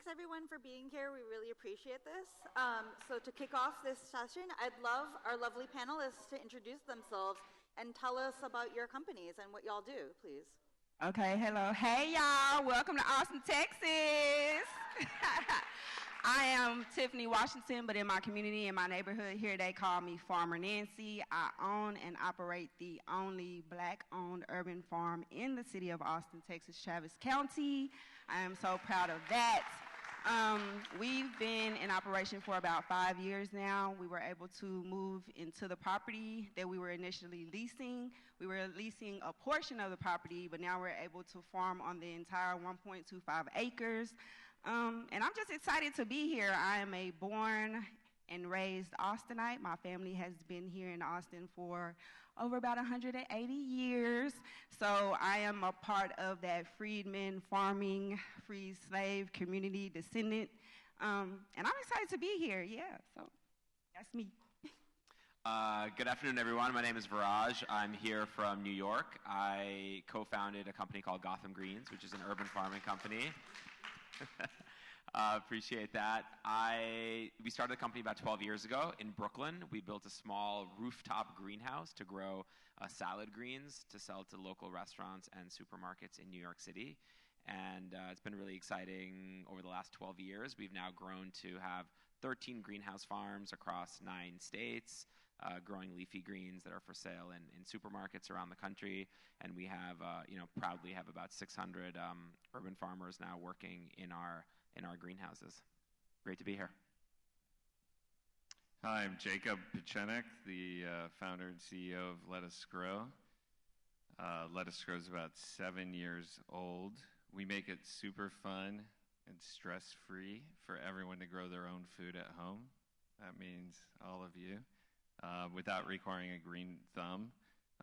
thanks everyone for being here. We really appreciate this. So to kick off this session, I'd love our lovely panelists to introduce themselves and tell us about your companies and what y'all do, please. Okay, hello. Hey, y'all. Welcome to Austin, Texas. I am Tiffany Washington, but in my community, in my neighborhood here, they call me Farmer Nancy. I own and operate the only Black-owned urban farm in the city of Austin, Texas, Travis County. I am so proud of that. We've been in operation for about 5 years now. We were able to move into the property that we were initially leasing. We were leasing a portion of the property, but now we're able to farm on the entire 1.25 acres. And I'm just excited to be here. I am a born and raised Austinite. My family has been here in Austin for over about 180 years. So I am a part of that freedmen farming, free slave community descendant. And I'm excited to be here. Yeah, so that's me. Good afternoon, everyone. My name is Viraj. I'm here from New York. I co-founded a company called Gotham Greens, which is an urban farming company. Appreciate that. We started the company about 12 years ago in Brooklyn. We built a small rooftop greenhouse to grow salad greens to sell to local restaurants and supermarkets in New York City. And it's been really exciting over the last 12 years. We've now grown to have 13 greenhouse farms across 9 states, growing leafy greens that are for sale in supermarkets around the country. And we have, proudly have about 600 urban farmers now working in our greenhouses. Great to be here. Hi, I'm Jacob Pechenik, the founder and CEO of Let Us Grow. Let Us Grow is about 7 years old. We make it super fun and stress-free for everyone to grow their own food at home. That means all of you, without requiring a green thumb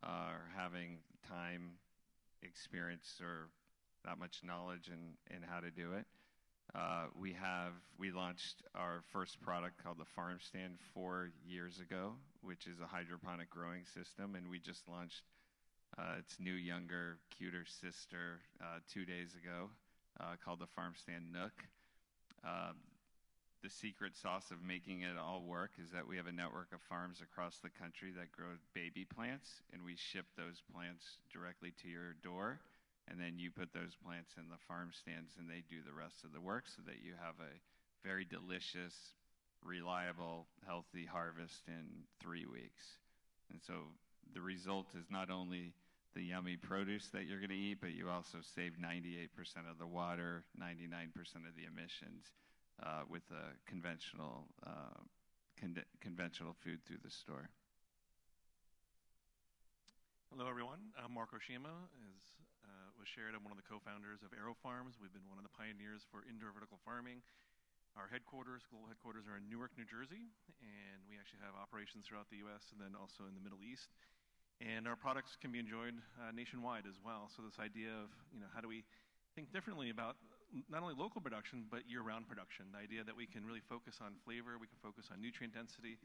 or having time, experience, or that much knowledge in how to do it. We launched our first product called the Farm Stand 4 years ago, which is a hydroponic growing system, and we just launched its new, younger, cuter sister 2 days ago called the Farm Stand Nook. The secret sauce of making it all work is that we have a network of farms across the country that grow baby plants, and we ship those plants directly to your door. And then you put those plants in the farm stands and they do the rest of the work so that you have a very delicious, reliable, healthy harvest in 3 weeks. And so the result is not only the yummy produce that you're going to eat, but you also save 98% of the water, 99% of the emissions with a conventional food through the store. Hello, everyone. I'm Marc Oshima. As was shared, I'm one of the co-founders of AeroFarms. We've been one of the pioneers for indoor vertical farming. Our global headquarters are in Newark, New Jersey, and we actually have operations throughout the U.S. and then also in the Middle East. And our products can be enjoyed nationwide as well. So this idea of, how do we think differently about not only local production, but year-round production. The idea that we can really focus on flavor, we can focus on nutrient density.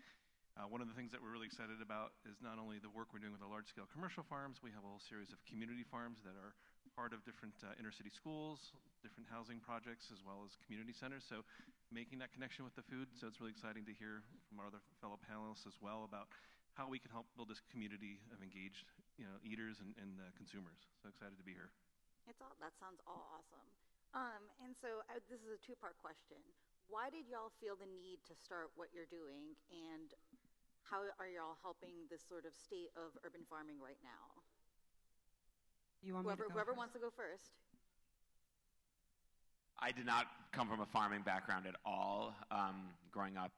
One of the things that we're really excited about is not only the work we're doing with the large-scale commercial farms, we have a whole series of community farms that are part of different inner-city schools, different housing projects, as well as community centers. So making that connection with the food. So it's really exciting to hear from our other fellow panelists as well about how we can help build this community of engaged eaters and consumers. So excited to be here. That sounds all awesome. And so this is a two-part question. Why did y'all feel the need to start what you're doing, and how are y'all helping this sort of state of urban farming right now? Whoever wants to go first. I did not come from a farming background at all. Growing up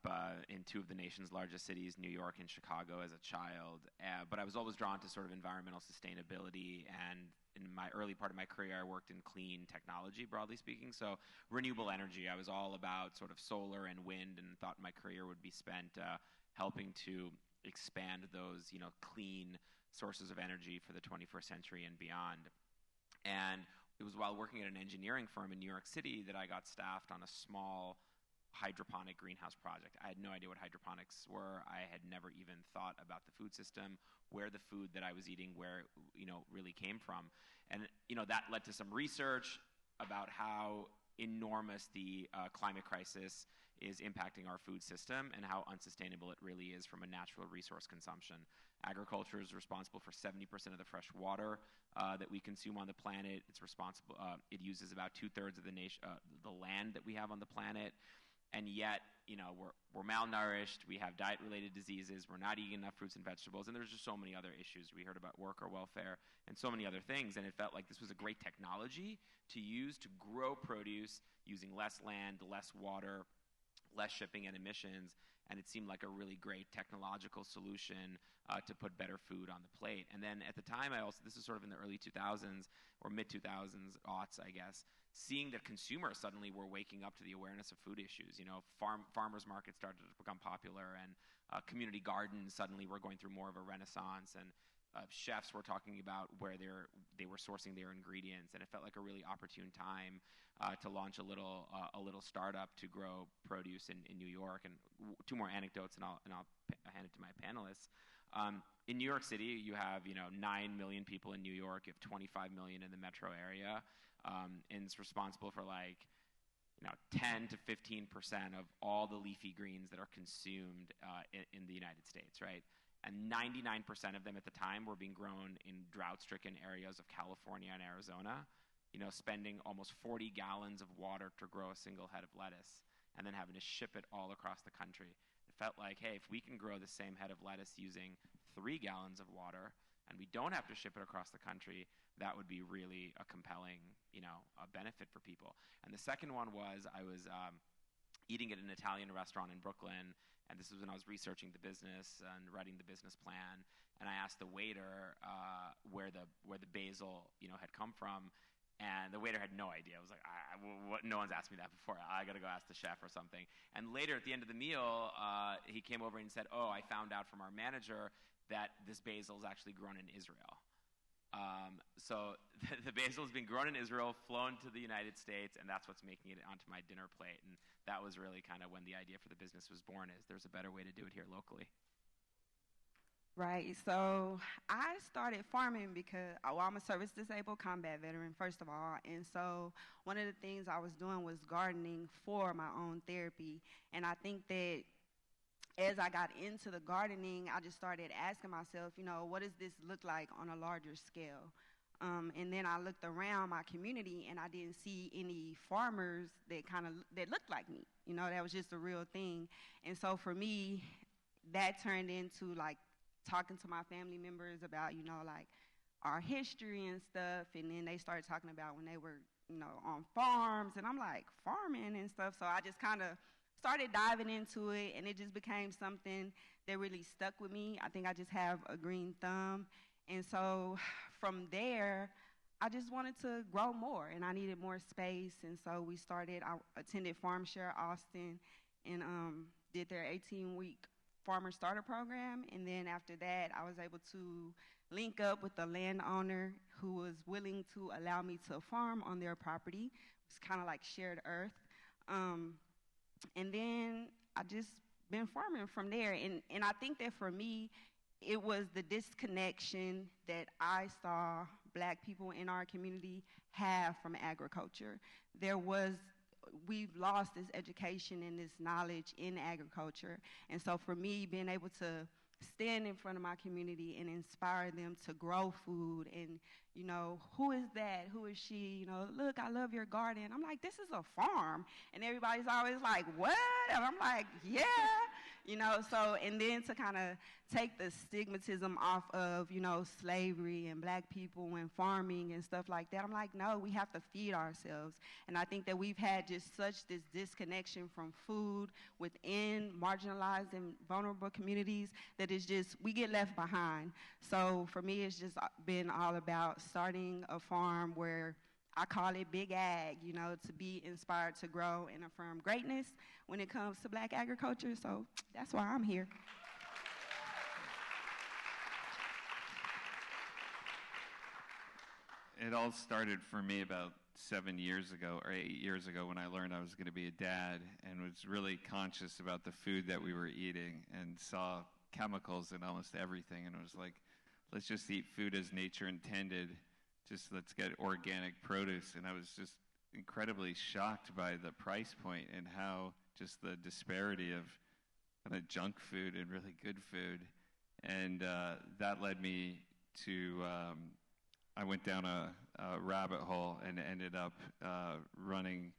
in 2 of the nation's largest cities, New York and Chicago, as a child. But I was always drawn to sort of environmental sustainability, and in my early part of my career, I worked in clean technology, broadly speaking. So renewable energy, I was all about sort of solar and wind, and thought my career would be spent helping to expand those, clean sources of energy for the 21st century and beyond. And it was while working at an engineering firm in New York City that I got staffed on a small hydroponic greenhouse project. I had no idea what hydroponics were. I had never even thought about the food system, where the food that I was eating, where really came from. And that led to some research about how enormous the climate crisis is impacting our food system and how unsustainable it really is from a natural resource consumption. Agriculture is responsible for 70% of the fresh water that we consume on the planet. It's responsible. It uses about 2/3 of the land that we have on the planet, and yet, we're malnourished. We have diet-related diseases. We're not eating enough fruits and vegetables, and there's just so many other issues. We heard about worker welfare and so many other things, and it felt like this was a great technology to use to grow produce using less land, less water, less shipping and emissions, and it seemed like a really great technological solution to put better food on the plate. And then at the time, this is sort of in the early 2000s or mid-2000s, aughts, I guess, seeing that consumers suddenly were waking up to the awareness of food issues. Farmers markets started to become popular, and community gardens suddenly were going through more of a renaissance, and chefs were talking about where they were sourcing their ingredients, and it felt like a really opportune time to launch a little startup to grow produce in New York. And two more anecdotes, and I'll hand it to my panelists. In New York City, you have 9 million people in New York. You have 25 million in the metro area, and it's responsible for 10 to 15% of all the leafy greens that are consumed in the United States, right? And 99% of them at the time were being grown in drought-stricken areas of California and Arizona, spending almost 40 gallons of water to grow a single head of lettuce and then having to ship it all across the country. It felt like, hey, if we can grow the same head of lettuce using 3 gallons of water and we don't have to ship it across the country, that would be really a compelling, a benefit for people. And the second one was I was eating at an Italian restaurant in Brooklyn, and this was when I was researching the business and writing the business plan, and I asked the waiter where the basil had come from, and the waiter had no idea. I was like, no one's asked me that before. I got to go ask the chef or something. And later at the end of the meal, he came over and said, oh, I found out from our manager that this basil is actually grown in Israel. So the basil has been grown in Israel, flown to the United States, and that's what's making it onto my dinner plate. And that was really kind of when the idea for the business was born, is there's a better way to do it here locally. Right. So I started farming because I'm a service-disabled combat veteran, first of all. And so one of the things I was doing was gardening for my own therapy. And I think that as I got into the gardening, I just started asking myself, what does this look like on a larger scale? And then I looked around my community, and I didn't see any farmers that looked like me. That was just a real thing. And so for me, that turned into talking to my family members about, our history and stuff. And then they started talking about when they were, on farms. And I'm like, farming and stuff. So I just kind of started diving into it, and it just became something that really stuck with me. I think I just have a green thumb. And so from there, I just wanted to grow more, and I needed more space. And so I attended Farm Share Austin and did their 18-week farmer starter program. And then after that, I was able to link up with a landowner who was willing to allow me to farm on their property. It's kind of like shared earth. And then I just been farming from there. And I think that for me, it was the disconnection that I saw Black people in our community have from agriculture. We've lost this education and this knowledge in agriculture. And so for me, being able to stand in front of my community and inspire them to grow food and, who is that? Who is she? Look, I love your garden. I'm like, this is a farm. And everybody's always like, what? And I'm like, yeah. So, and then to kind of take the stigmatism off of, slavery and Black people and farming and stuff like that. I'm like, no, we have to feed ourselves. And I think that we've had just such this disconnection from food within marginalized and vulnerable communities that it's just, we get left behind. So for me, it's just been all about starting a farm where I call it Big Ag, to be inspired to grow and affirm greatness when it comes to Black agriculture. So that's why I'm here. It all started for me about 7 years ago or 8 years ago when I learned I was going to be a dad and was really conscious about the food that we were eating and saw chemicals in almost everything. And it was like, let's just eat food as nature intended. Just let's get organic produce. And I was just incredibly shocked by the price point and how just the disparity of kind of junk food and really good food. And that led me to, I went down a rabbit hole and ended up running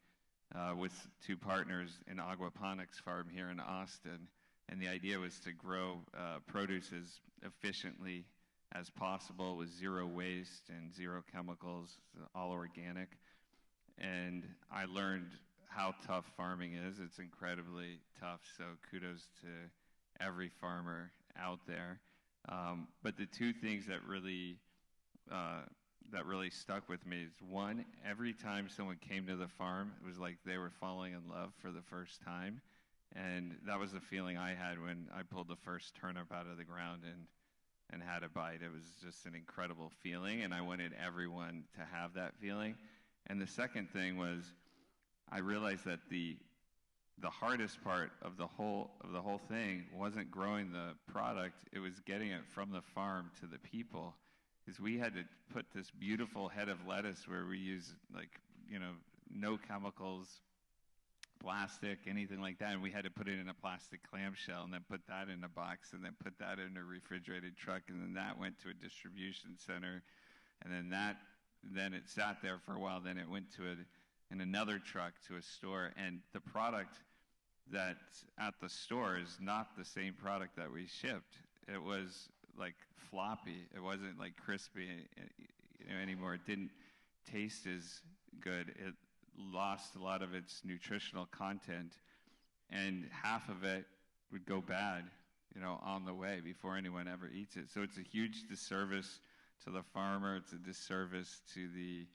with two partners an aquaponics farm here in Austin. And the idea was to grow produce as efficiently as possible with zero waste and zero chemicals, all organic. And I learned how tough farming is. It's incredibly tough, so kudos to every farmer out there. But the two things that really stuck with me is, one, every time someone came to the farm, it was like they were falling in love for the first time. And that was the feeling I had when I pulled the first turnip out of the ground and had a bite. It was just an incredible feeling, and I wanted everyone to have that feeling. And the second thing was, I realized that the hardest part of the whole thing wasn't growing the product; it was getting it from the farm to the people. Because we had to put this beautiful head of lettuce where we use no chemicals, plastic, anything like that, and we had to put it in a plastic clamshell and then put that in a box and then put that in a refrigerated truck, and then that went to a distribution center, and then it sat there for a while. Then it went to in another truck to a store, and the product that's at the store is not the same product that we shipped. It was like floppy. It wasn't like crispy anymore. It didn't taste as good. It lost a lot of its nutritional content, and half of it would go bad, on the way before anyone ever eats it. So it's a huge disservice to the farmer. It's a disservice to the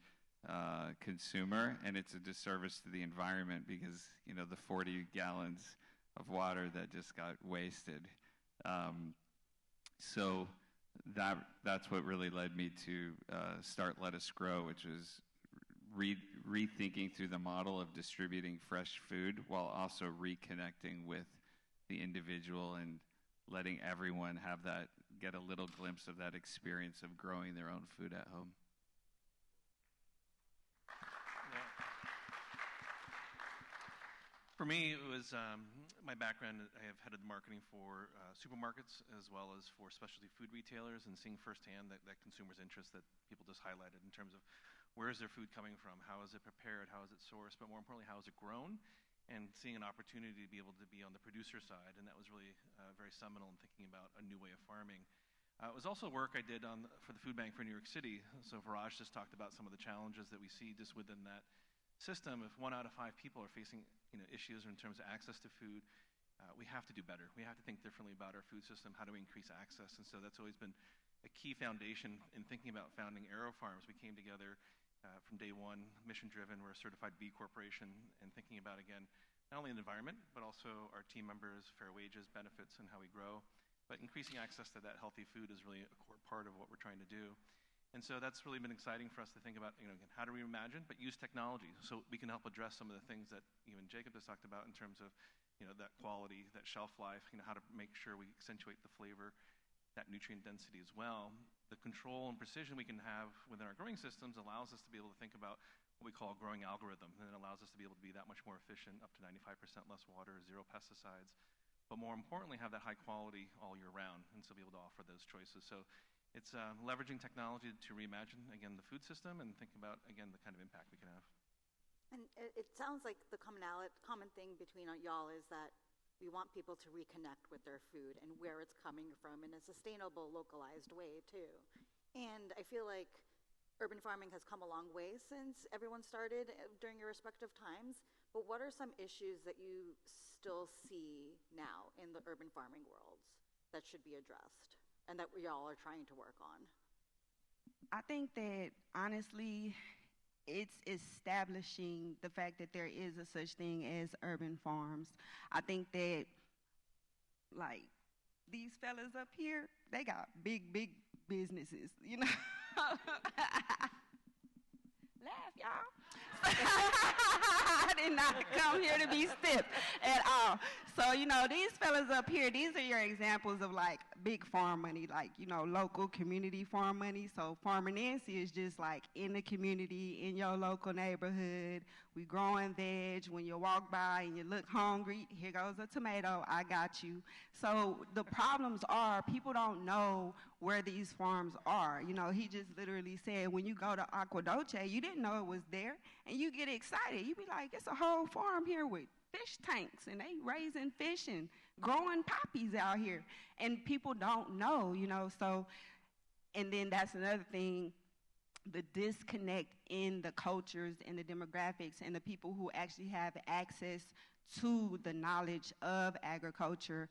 consumer, and it's a disservice to the environment because, the 40 gallons of water that just got wasted. So that's what really led me to start Let Us Grow, which was rethinking through the model of distributing fresh food while also reconnecting with the individual and letting everyone get a little glimpse of that experience of growing their own food at home. For me, it was my background. I have headed marketing for supermarkets as well as for specialty food retailers, and seeing firsthand that consumer's interest that people just highlighted in terms of where is their food coming from, how is it prepared, how is it sourced, but more importantly, how is it grown, and seeing an opportunity to be able to be on the producer side, and that was really very seminal in thinking about a new way of farming. It was also work I did for the food bank for New York City. So Viraj just talked about some of the challenges that we see just within that system. If 1 out of 5 people are facing issues in terms of access to food, we have to do better. We have to think differently about our food system. How do we increase access? And so that's always been a key foundation in thinking about founding AeroFarms. We came together from day one, mission-driven. We're a certified B Corporation, and thinking about, again, not only the environment, but also our team members, fair wages, benefits, and how we grow. But increasing access to that healthy food is really a core part of what we're trying to do. And so that's really been exciting for us to think about, again, how do we imagine, but use technology so we can help address some of the things that even Jacob has talked about in terms of, that quality, that shelf life, how to make sure we accentuate the flavor, that nutrient density as well. The control and precision we can have within our growing systems allows us to be able to think about what we call a growing algorithm, and it allows us to be able to be that much more efficient, up to 95% less water, 0 pesticides, but more importantly, have that high quality all year round, and so be able to offer those choices. So it's leveraging technology to reimagine, again, the food system and think about, again, the kind of impact we can have. And it sounds like the common thing between y'all is that we want people to reconnect with their food and where it's coming from in a sustainable, localized way, too. And I feel like urban farming has come a long way since everyone started during your respective times. But what are some issues that you still see now in the urban farming worlds that should be addressed and that y'all are trying to work on? I think that, honestly, it's establishing the fact that there is a such thing as urban farms. I think that, like, these fellas up here, they got big businesses, Laugh, y'all. I did not come here to be stiff at all. So, these fellas up here, these are your examples of like big farm money, like, local community farm money. So Farmer Nancy is just like in the community, in your local neighborhood. We growing veg. When you walk by and you look hungry, here goes a tomato, I got you. So the problems are people don't know where these farms are. He just literally said when you go to Aqua Dolce, you didn't know it was there, and you get excited. You be like, it's a whole farm here with fish tanks, and they raising fish and growing poppies out here, and people don't know, so, and then that's another thing, the disconnect in the cultures and the demographics and the people who actually have access to the knowledge of agriculture.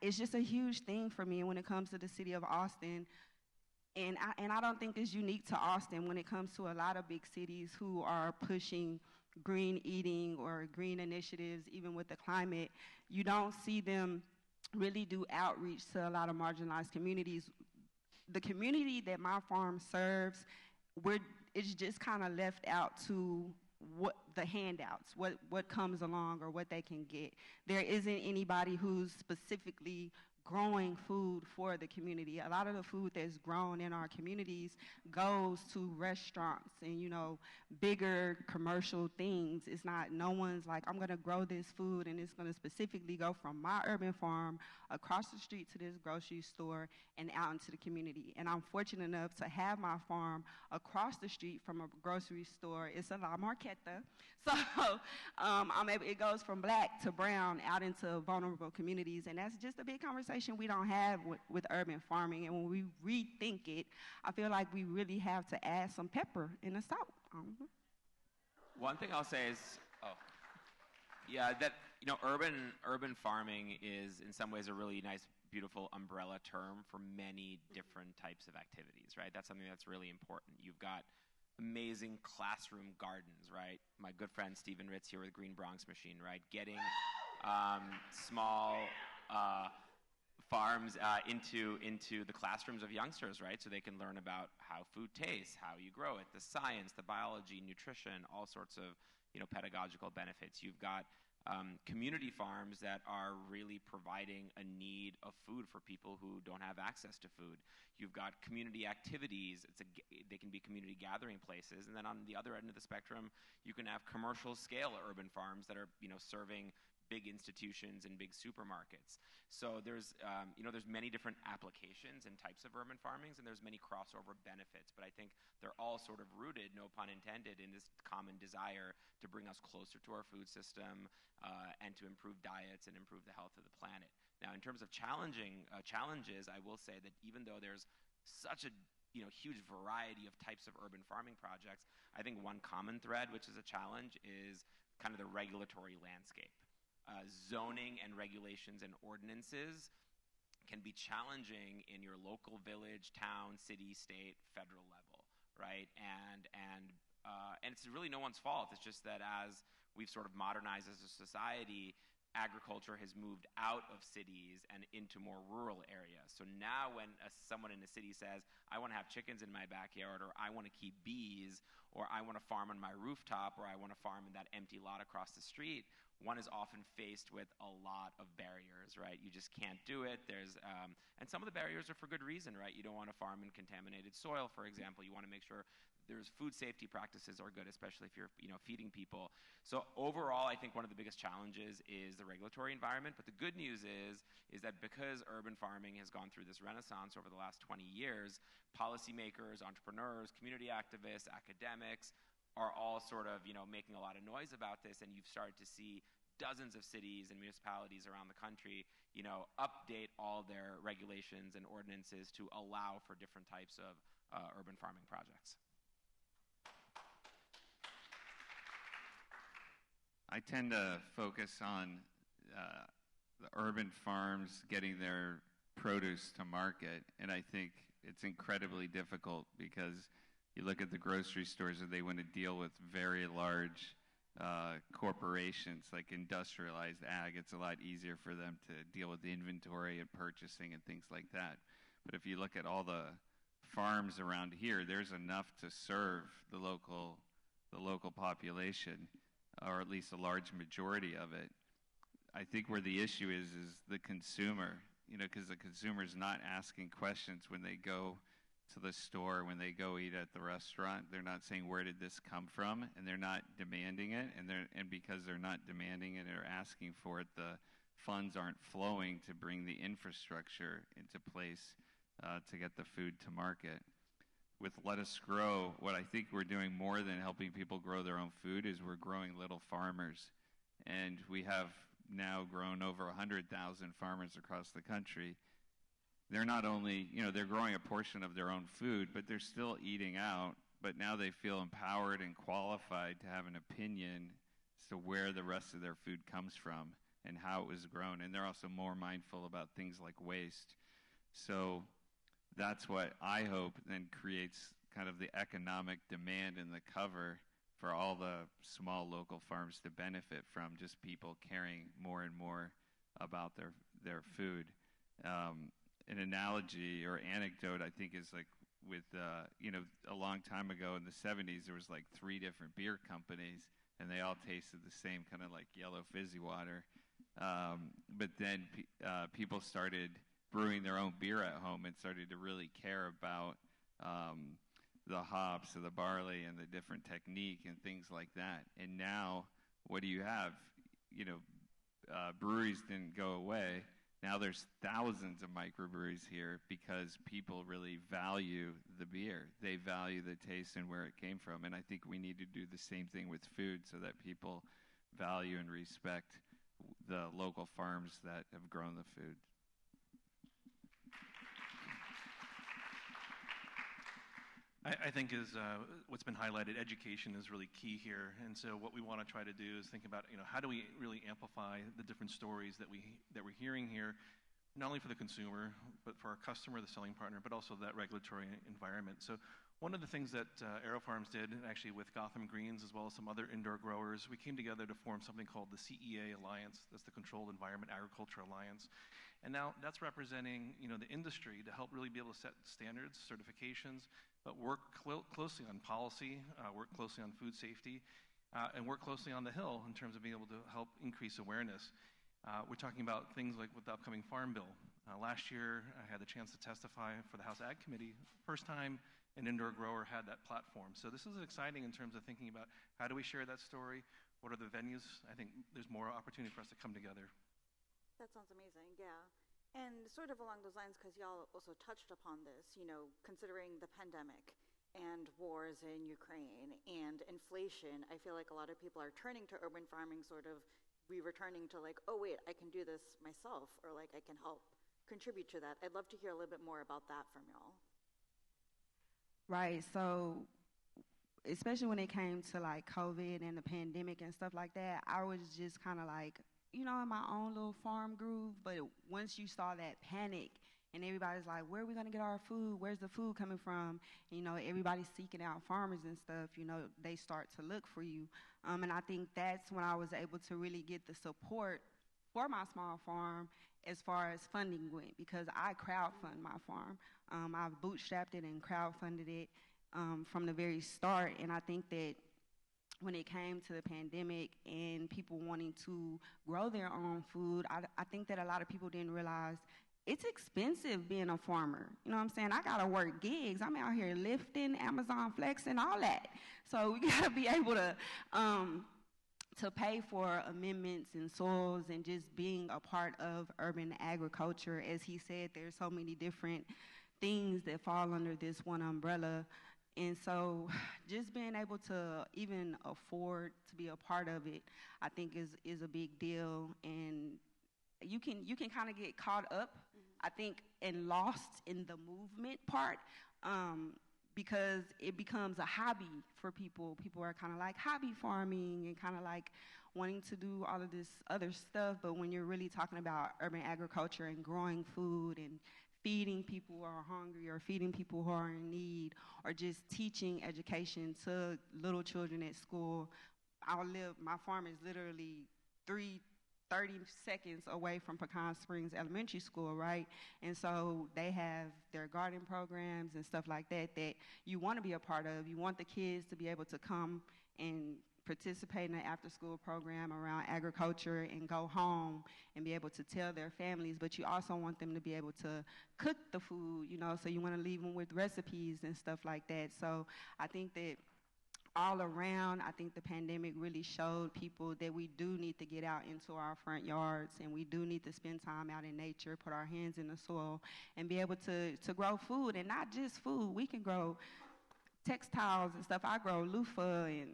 It's just a huge thing for me when it comes to the city of Austin. And I don't think it's unique to Austin when it comes to a lot of big cities who are pushing green eating or green initiatives, even with the climate. You don't see them really do outreach to a lot of marginalized communities. The community that my farm serves, it's just kind of left out to what the handouts, what comes along or what they can get. There isn't anybody who's specifically growing food for the community. A lot of the food that's grown in our communities goes to restaurants and, bigger commercial things. It's not, no one's like, I'm gonna grow this food and it's gonna specifically go from my urban farm across the street to this grocery store and out into the community. And I'm fortunate enough to have my farm across the street from a grocery store. It's a La Marqueta. So it goes from black to brown out into vulnerable communities, and that's just a big conversation we don't have with urban farming. And when we rethink it, I feel like we really have to add some pepper and the salt. One thing I'll say is, that urban farming is in some ways a really nice, beautiful umbrella term for many different types of activities, right? That's something that's really important. You've got amazing classroom gardens, right? My good friend Stephen Ritz here with Green Bronx Machine, right? Getting small farms into the classrooms of youngsters, right? So they can learn about how food tastes, how you grow it, the science, the biology, nutrition, all sorts of pedagogical benefits. You've got community farms that are really providing a need of food for people who don't have access to food. You've got community activities. They can be community gathering places. And then on the other end of the spectrum, you can have commercial scale urban farms that are serving big institutions and big supermarkets. So there's many different applications and types of urban farmings, and there's many crossover benefits. But I think they're all sort of rooted, no pun intended, in this common desire to bring us closer to our food system and to improve diets and improve the health of the planet. Now, in terms of challenges, I will say that even though there's such a huge variety of types of urban farming projects, I think one common thread, which is a challenge, is kind of the regulatory landscape. Zoning and regulations and ordinances can be challenging in your local village, town, city, state, federal level, right? And it's really no one's fault. It's just that as we've sort of modernized as a society, agriculture has moved out of cities and into more rural areas. So now when someone in a city says, I want to have chickens in my backyard, or I want to keep bees, or I want to farm on my rooftop, or I want to farm in that empty lot across the street, one is often faced with a lot of barriers, right? You just can't do it. And some of the barriers are for good reason, right? You don't want to farm in contaminated soil, for example. You want to make sure there's food safety practices are good, especially if you're feeding people. So overall, I think one of the biggest challenges is the regulatory environment. But the good news is that because urban farming has gone through this renaissance over the last 20 years, policymakers, entrepreneurs, community activists, academics are all sort of making a lot of noise about this, and you've started to see dozens of cities and municipalities around the country update all their regulations and ordinances to allow for different types of urban farming projects. I tend to focus on the urban farms getting their produce to market, and I think it's incredibly difficult because you look at the grocery stores and they want to deal with very large corporations like industrialized ag. It's a lot easier for them to deal with the inventory and purchasing and things like that. But if you look at all the farms around here, there's enough to serve the local population, or at least a large majority of it. I think where the issue is the consumer, because the consumer is not asking questions when they go to the store, when they go eat at the restaurant. They're not saying, where did this come from? And they're not demanding it. And because they're not demanding it or asking for it, the funds aren't flowing to bring the infrastructure into place to get the food to market. With Let Us Grow, what I think we're doing more than helping people grow their own food is we're growing little farmers. And we have now grown over 100,000 farmers across the country. They're not only, they're growing a portion of their own food, but they're still eating out. But now they feel empowered and qualified to have an opinion as to where the rest of their food comes from and how it was grown. And they're also more mindful about things like waste. So that's what I hope then creates kind of the economic demand in the cover for all the small local farms to benefit from, just people caring more and more about their food. An analogy or anecdote, I think, is like with, a long time ago in the 70s, there was like 3 different beer companies, and they all tasted the same, kind of like yellow fizzy water. But then people started brewing their own beer at home and started to really care about the hops or the barley and the different technique and things like that. And now, what do you have? Breweries didn't go away. Now there's thousands of microbreweries here because people really value the beer. They value the taste and where it came from. And I think we need to do the same thing with food so that people value and respect the local farms that have grown the food. I think what's been highlighted, education is really key here. And so what we want to try to do is think about, how do we really amplify the different stories that we're hearing here, not only for the consumer, but for our customer, the selling partner, but also that regulatory environment. So one of the things that AeroFarms did, actually with Gotham Greens as well as some other indoor growers, we came together to form something called the CEA Alliance. That's the Controlled Environment Agriculture Alliance. And now that's representing, the industry to help really be able to set standards, certifications, but work closely on policy, work closely on food safety, and work closely on the Hill in terms of being able to help increase awareness. We're talking about things like with the upcoming Farm Bill. Last year, I had the chance to testify for the House Ag Committee. First time an indoor grower had that platform. So this is exciting in terms of thinking about how do we share that story? What are the venues? I think there's more opportunity for us to come together. That sounds amazing, yeah. And sort of along those lines, because y'all also touched upon this, considering the pandemic and wars in Ukraine and inflation, I feel like a lot of people are turning to urban farming, sort of returning to like, oh wait, I can do this myself, or like I can help contribute to that. I'd love to hear a little bit more about that from y'all. Right, so especially when it came to like COVID and the pandemic and stuff like that, I was just kind of like, in my own little farm groove. But once you saw that panic and everybody's like, where are we going to get our food? Where's the food coming from? Everybody's seeking out farmers and stuff, they start to look for you. And I think that's when I was able to really get the support for my small farm as far as funding went, because I crowdfund my farm. I've bootstrapped it and crowdfunded it from the very start. And I think that when it came to the pandemic and people wanting to grow their own food, I think that a lot of people didn't realize it's expensive being a farmer. You know what I'm saying? I got to work gigs. I'm out here lifting, Amazon Flex, and all that. So we got to be able to pay for amendments and soils and just being a part of urban agriculture. As he said, there's so many different things that fall under this one umbrella. And so just being able to even afford to be a part of it, I think is a big deal. And you can kind of get caught up, I think, and lost in the movement part, because it becomes a hobby for people. People are kind of like hobby farming and kind of like wanting to do all of this other stuff. But when you're really talking about urban agriculture and growing food and feeding people who are hungry, or feeding people who are in need, or just teaching education to little children at school. My farm is literally 30 seconds away from Pecan Springs Elementary School, right? And so they have their garden programs and stuff like that that you want to be a part of. You want the kids to be able to come and participate in an after-school program around agriculture and go home and be able to tell their families, but you also want them to be able to cook the food, you know, so you want to leave them with recipes and stuff like that. So I think that all around, I think the pandemic really showed people that we do need to get out into our front yards, and we do need to spend time out in nature, put our hands in the soil, and be able to grow food. And not just food. We can grow textiles and stuff. I grow loofah, and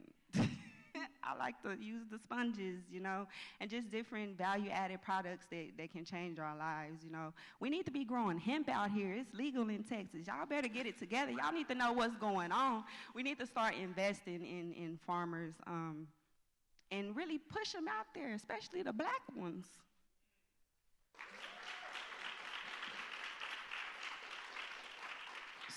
I like to use the sponges, you know, and just different value-added products that can change our lives, you know. We need to be growing hemp out here. It's legal in Texas. Y'all better get it together. Y'all need to know what's going on. We need to start investing in farmers and really push them out there, especially the black ones.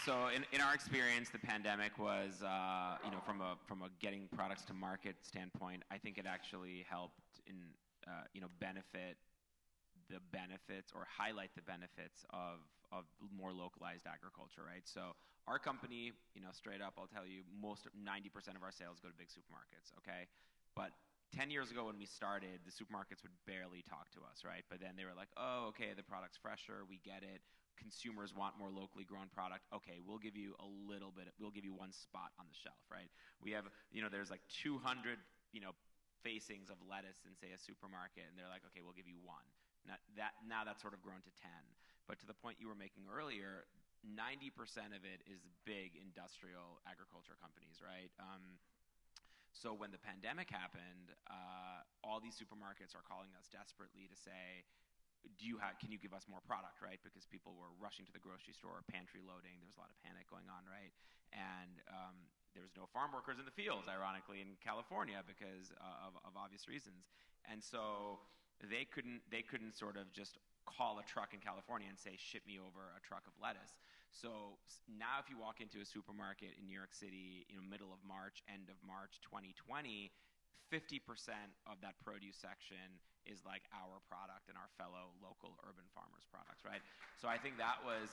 So in our experience, the pandemic was, from a getting products to market standpoint, I think it actually helped in, benefit the benefits or highlight the benefits of more localized agriculture, right? So our company, straight up, I'll tell you, 90% of our sales go to big supermarkets, okay? But 10 years ago when we started, the supermarkets would barely talk to us, right? But then they were like, oh, okay, the product's fresher, we get it. Consumers want more locally grown product. Okay, we'll give you a little bit, we'll give you one spot on the shelf, right? We have, there's like 200, facings of lettuce in, say, a supermarket, and they're like, okay, we'll give you one. Now that's sort of grown to 10. But to the point you were making earlier, 90% of it is big industrial agriculture companies, right? So when the pandemic happened, all these supermarkets are calling us desperately to say, can you give us more product, right? Because people were rushing to the grocery store, pantry loading. There was a lot of panic going on, right? And there was no farm workers in the fields, ironically, in California because of obvious reasons. And so they couldn't sort of just call a truck in California and say, ship me over a truck of lettuce. So now if you walk into a supermarket in New York City, middle of March, end of March 2020, 50% of that produce section is like our product and our fellow local urban farmers' products, right? So I think that was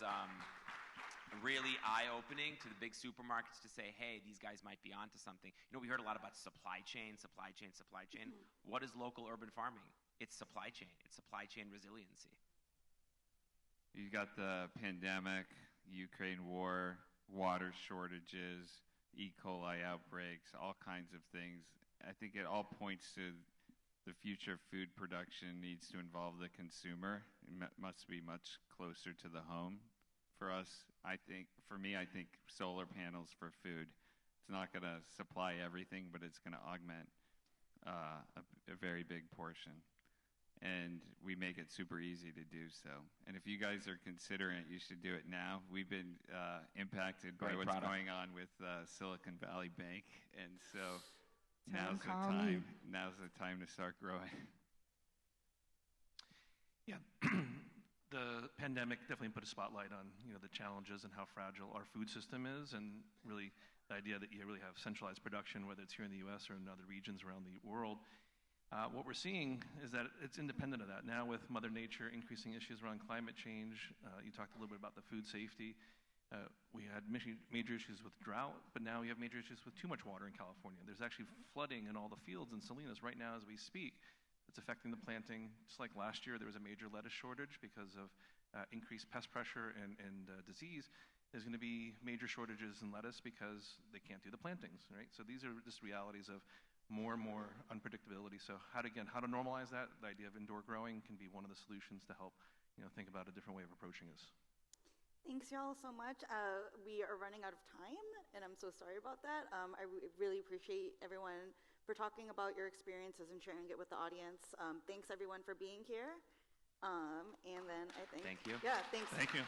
really eye-opening to the big supermarkets to say, hey, these guys might be onto something. We heard a lot about supply chain. Mm-hmm. What is local urban farming? It's supply chain. It's supply chain resiliency. You got the pandemic, Ukraine war, water shortages, E. coli outbreaks, all kinds of things. I think it all points to the future food production needs to involve the consumer. It must be much closer to the home. For us, I think solar panels for food. It's not going to supply everything, but it's going to augment a very big portion. And we make it super easy to do so. And if you guys are considering it, you should do it now. We've been impacted by what's going on with Silicon Valley Bank, and so now's the time to start growing. Yeah, the pandemic definitely put a spotlight on the challenges and how fragile our food system is, and really the idea that you really have centralized production, whether it's here in the U.S. or in other regions around the world. What we're seeing is that it's independent of that. Now with Mother Nature increasing issues around climate change, you talked a little bit about the food safety. We had major issues with drought, but now we have major issues with too much water in California. There's actually flooding in all the fields in Salinas right now as we speak. It's affecting the planting. Just like last year, there was a major lettuce shortage because of increased pest pressure and disease. There's going to be major shortages in lettuce because they can't do the plantings, right? So these are just realities of more and more unpredictability. So how to normalize that? The idea of indoor growing can be one of the solutions to help think about a different way of approaching this. Thanks, y'all, so much. We are running out of time, and I'm so sorry about that. I really appreciate everyone for talking about your experiences and sharing it with the audience. Thanks, everyone, for being here. And then I think... Thank you. Yeah, thanks. Thank you.